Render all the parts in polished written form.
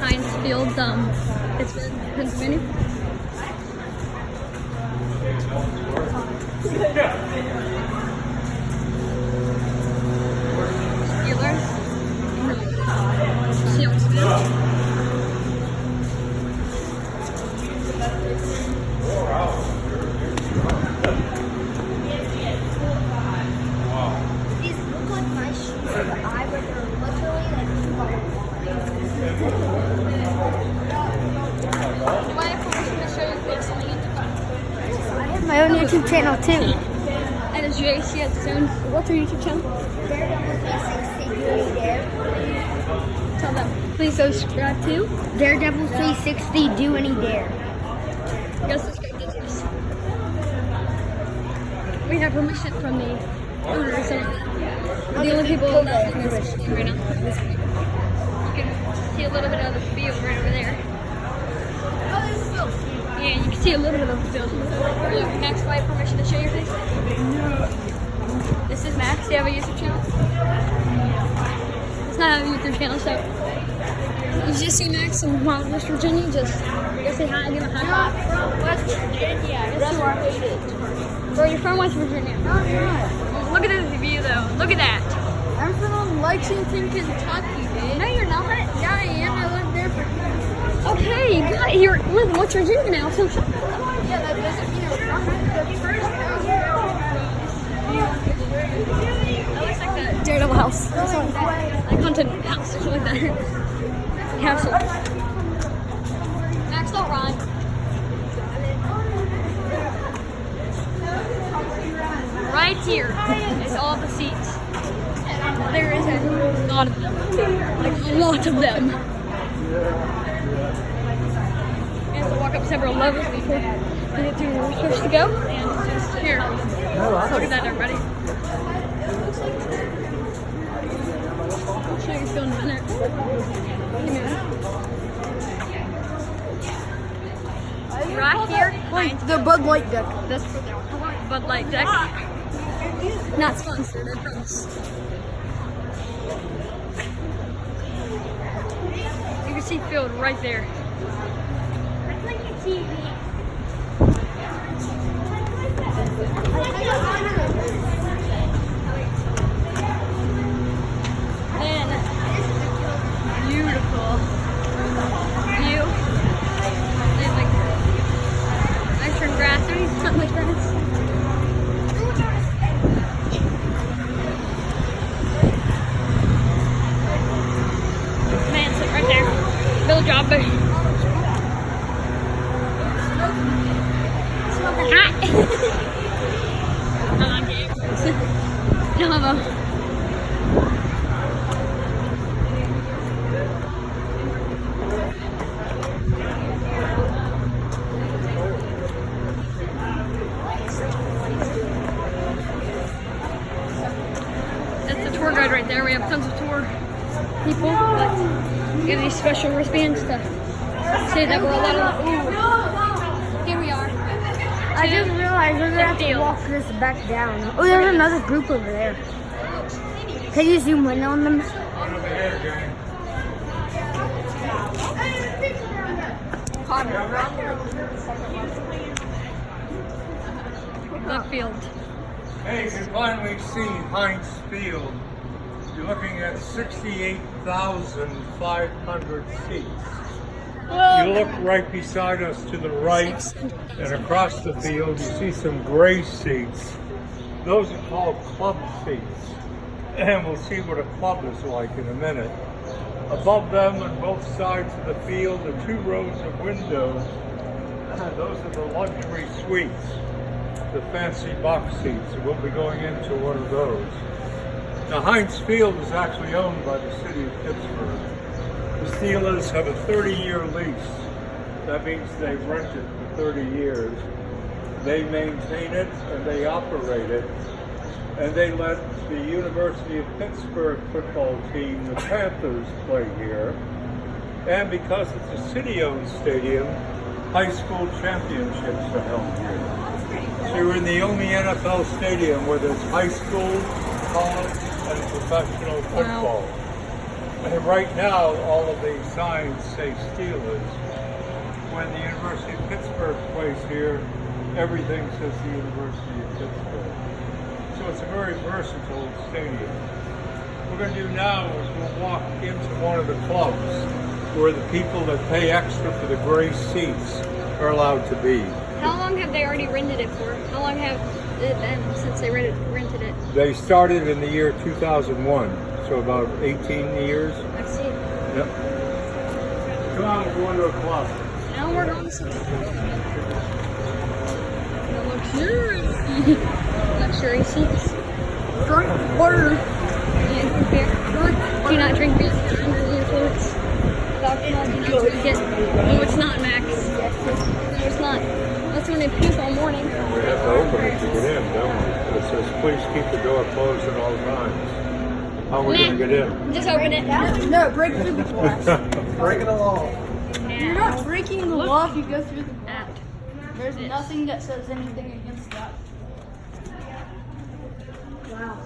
Heinz Field, Pittsburgh, Pennsylvania. Steelers. Seahawks Field. These look like my shoes on the eye, but they're literally like Do I have permission to show you this on YouTube? I have my own YouTube channel too. And as JC has his own. What's your YouTube channel? Tell them. Please subscribe to. Daredevil 360, do any dare. Go subscribe to this. We have permission from the owners of the only people allowed in this stream right now. You can see a little bit of the field right over there. Yeah, you can see a little bit of the field. Look, Max, do I have permission to show your face? This is Max. Do you have a YouTube channel? It's not a YouTube channel, so you just see Max in West Virginia. Just go say hi, give him a high five. West Virginia. Bro, you're from West Virginia. No, I'm not. Look at this view, though. Look at that. I'm from Lexington, Kentucky, dude. No, you're not. Yeah, I am. I lived there for years. Okay, you got it. You're in West Virginia now, so shut up. Yeah, that doesn't mean it's not the first house. That looks like the Daredevil house. Like haunted house or something like that. Castle. Max, don't rhyme. Right here is all the seats. There is a lot of them. Like a lot of them. You have to walk up several levels before you get to where you're supposed to go. And just here. Look at that, everybody. I'll show you still in a minute. Right here. Like the Bud Light deck. This Bud Light deck. Not sponsored, I promise. You can see field right there. It's like a TV. Then, beautiful view. There's like nice green grass. There's not much grass. Man, sit right there. Bill job, but smoking hot. I'm on game. No, that's the tour guide right there. We have tons of tour people, but we have these special wristbands to say that we're allowed to. Here we are. I just realized we're gonna have to walk this back down. Oh, there's another group over there. Can you zoom in on them? That field. Hey, you can finally see Heinz Field. You're looking at 68,500 seats. You look right beside us to the right and across the field, you see some gray seats. Those are called club seats. And we'll see what a club is like in a minute. Above them on both sides of the field are 2 rows of windows. Those are the luxury suites, the fancy box seats. We'll be going into one of those. Now, Heinz Field is actually owned by the city of Pittsburgh. The Steelers have a 30-year lease. That means they rent it for 30 years. They maintain it and they operate it. And they let the University of Pittsburgh football team, the Panthers, play here. And because it's a city-owned stadium, high school championships are held here. So you're in the only NFL stadium where there's high school, college, and professional professional football. And right now, all of these signs say Steelers. When the University of Pittsburgh plays here, everything says the University of Pittsburgh. So it's a very versatile stadium. What we're going to do now is we'll walk into one of the clubs where the people that pay extra for the gray seats are allowed to be. How long have they already rented it for? How long have it been since they rented it? They started in the year 2001, so about 18 years. I see. Yep. Come on, we're going to a club. Now we're going to some luxury seats. Drink water. And beer. Do not drink beer under the influence. Alcohol, do not drink it. No, it's not, Max. No, it's not. That's when they puke all morning. We have to open it to get in, don't we? It says, please keep the door closed at all times. How are we going to get in? Just open it. No, break through the glass. Breaking the law. You're not breaking the law if you go through the glass. Act. There's nothing that says anything against that. Wow.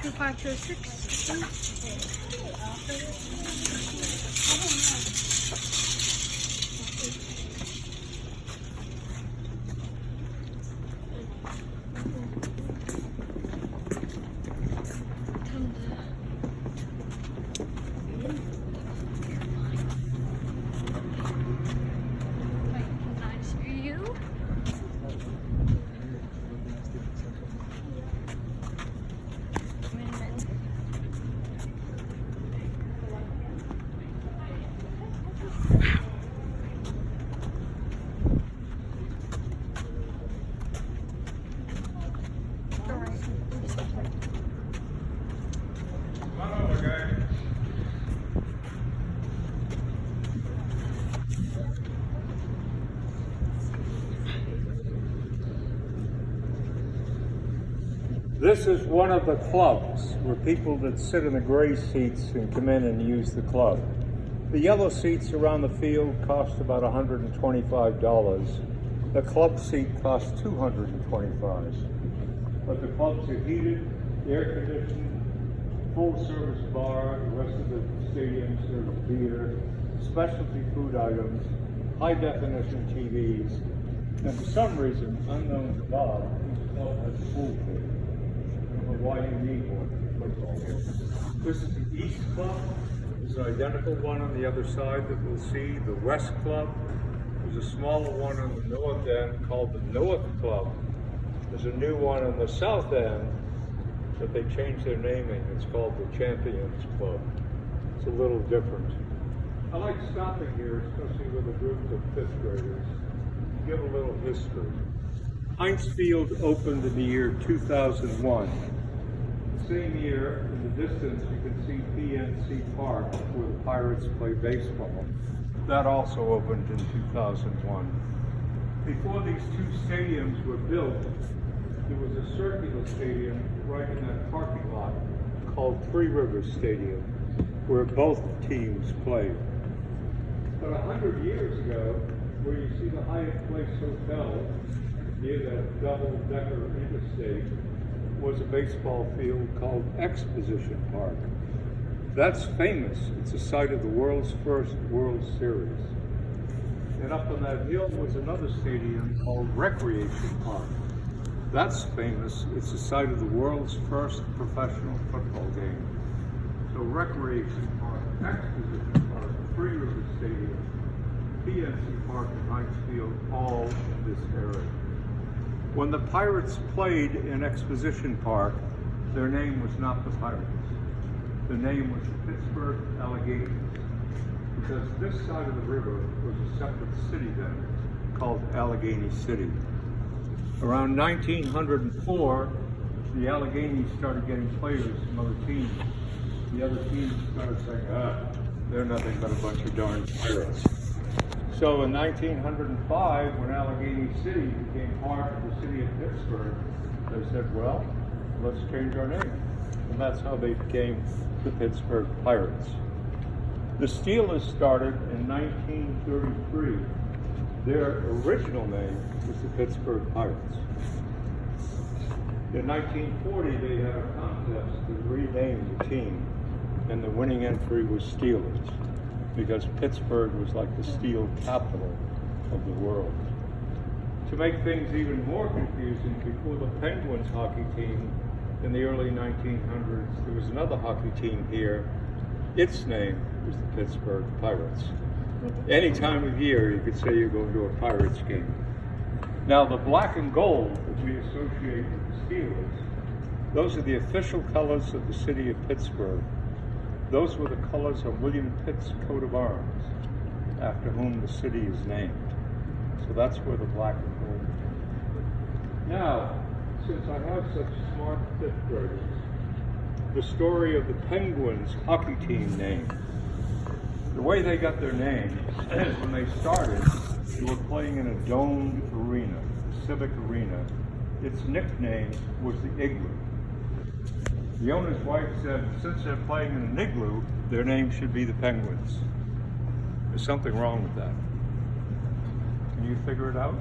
2526. Nice view. This is one of the clubs where people that sit in the gray seats can come in and use the club. The yellow seats around the field cost about $125. The club seat costs $225. But the clubs are heated, air conditioned, full service bar. The rest of the stadium serves beer, specialty food items, high definition TVs, and for some reason, unknown to Bob, each club has a pool table. Why you need one for football game. This is the East Club. There's an identical one on the other side that we'll see. The West Club. There's a smaller one on the north end called the North Club. There's a new one on the south end that they changed their naming. It's called the Champions Club. It's a little different. I like stopping here, especially with a group of fifth graders, to give a little history. Heinz Field opened in the year 2001. Same year, in the distance, you can see PNC Park, where the Pirates play baseball. That also opened in 2001. Before these two stadiums were built, there was a circular stadium right in that parking lot called Three Rivers Stadium, where both teams played. But 100 years ago, where you see the Hyatt Place Hotel, near that double-decker interstate, was a baseball field called Exposition Park. That's famous. It's the site of the world's first World Series. And up on that hill was another stadium called Recreation Park. That's famous. It's the site of the world's first professional football game. So Recreation Park, Exposition Park, Three Rivers Stadium, PNC Park, and Heinz Field, all in this area. When the Pirates played in Exposition Park, their name was not the Pirates. The name was the Pittsburgh Alleghenies, because this side of the river was a separate city then, called Allegheny City. Around 1904, the Alleghenies started getting players from other teams. The other teams started saying, they're nothing but a bunch of darn pirates. So in 1905, when Allegheny City became part of the city of Pittsburgh, they said, well, let's change our name. And that's how they became the Pittsburgh Pirates. The Steelers started in 1933 Their original name was the Pittsburgh Pirates. In 1940, they had a contest to rename the team, and the winning entry was Steelers, because Pittsburgh was like the steel capital of the world. To make things even more confusing, before the Penguins hockey team in the early 1900s, there was another hockey team here. Its name was the Pittsburgh Pirates. Any time of year, you could say you're going to a Pirates game. Now, the black and gold that we associate with the Steelers, those are the official colors of the city of Pittsburgh. Those were the colors of William Pitt's coat of arms, after whom the city is named. So that's where the black and gold is. Now, since I have such smart fifth graders, the story of the Penguins hockey team name. The way they got their name is when they started, they were playing in a domed arena, a civic arena. Its nickname was the Igloo. The owner's wife said, since they're playing in an igloo, their name should be the Penguins. There's something wrong with that. Can you figure it out?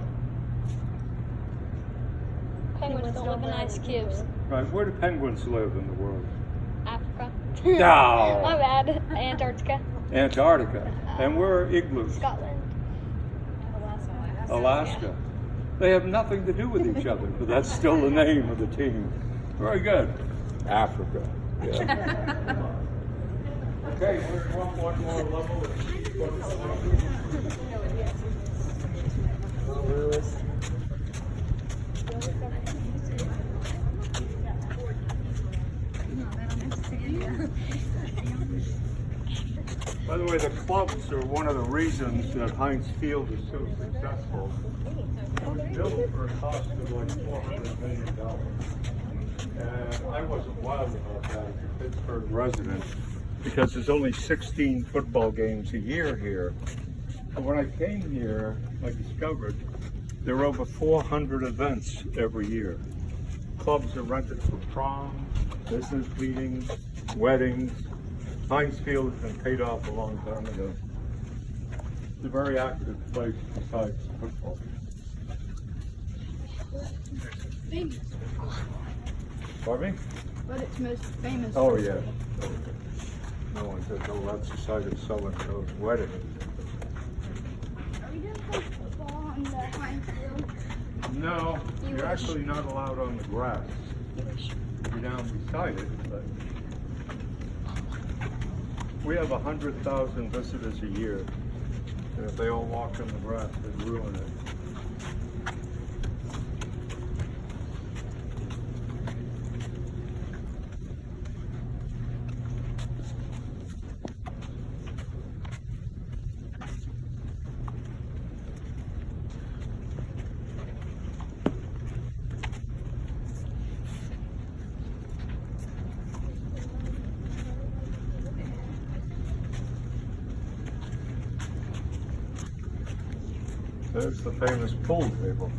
Penguins don't live in ice cubes. Right, where do penguins live in the world? Africa. No! My bad. Antarctica. Antarctica. And where are igloos? Scotland. Alaska. They have nothing to do with each other, but that's still the name of the team. Very good. Africa. Yeah. Okay, we're going up one more level. By the way, the clubs are one of the reasons that Heinz Field is so successful. It was built for a cost of like $400 million. And I wasn't wild about that as a Pittsburgh resident, because there's only 16 football games a year here. But when I came here, I discovered there are over 400 events every year. Clubs are rented for prom, business meetings, weddings. Heinz Field has been paid off a long time ago. It's a very active place besides football. Famous. Pardon me? But it's most famous. Oh, yeah. No one says, oh, that's the site of so-and-so's wedding. Are we going to play football on the Heinz Field? No, you're actually not allowed on the grass. You're down beside it, but we have 100,000 visitors a year. And if they all walk on the grass, they'd ruin it. There's the famous pool table.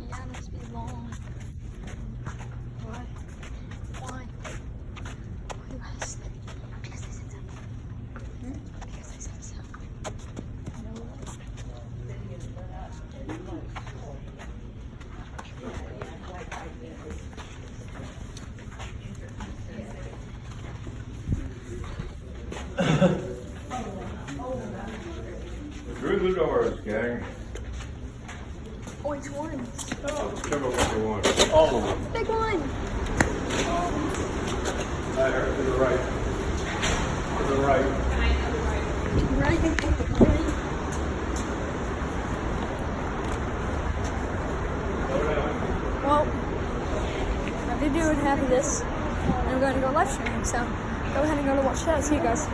Yeah, it must be long. Why? Why? Why was it? Because they said so. Because they said so. Through the doors, gang. Which ones? Oh, whichever one you want. All of them. Big one! There, to the right. To the right. Right. Well, I did do it half of this, and I'm going to go live streaming, so go ahead and go to watch that. See you guys.